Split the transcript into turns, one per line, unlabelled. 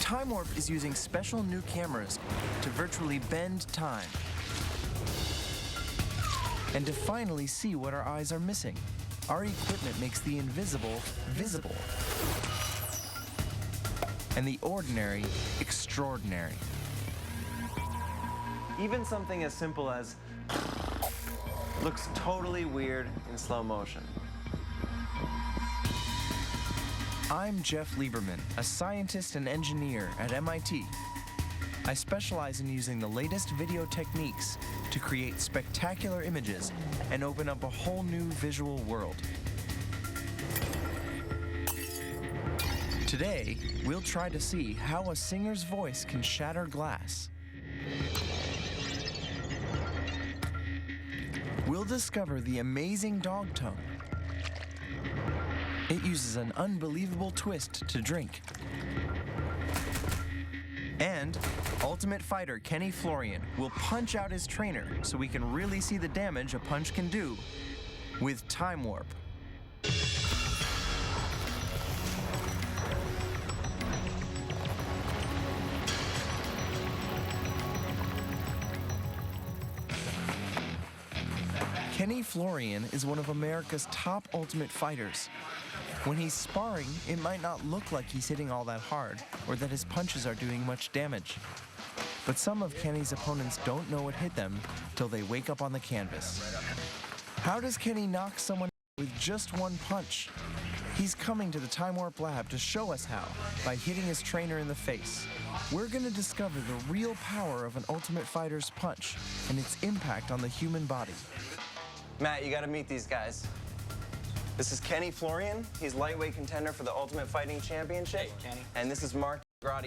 Time Warp is using special new cameras to virtually bend time and to finally see what our eyes are missing. Our equipment makes the invisible visible and the ordinary extraordinary.
Even something as simple as looks totally weird in slow motion.
I'm Jeff Lieberman, a scientist and engineer at MIT. I specialize in using the latest video techniques to create spectacular images and open up a whole new visual world. Today, we'll try to see how a singer's voice can shatter glass. We'll discover the amazing dog tongue. It uses an unbelievable twist to drink. And Ultimate Fighter Kenny Florian will punch out his trainer so we can really see the damage a punch can do with Time Warp. Kenny Florian is one of America's top ultimate fighters. When he's sparring, it might not look like he's hitting all that hard or that his punches are doing much damage. But some of Kenny's opponents don't know what hit them till they wake up on the canvas. How does Kenny knock someone with just one punch? He's coming to the Time Warp Lab to show us how by hitting his trainer in the face. We're going to discover the real power of an ultimate fighter's punch and its impact on the human body.
Matt, you gotta meet these guys. This is Kenny Florian. He's lightweight contender for the Ultimate Fighting Championship.
Hey, Kenny.
And this is Mark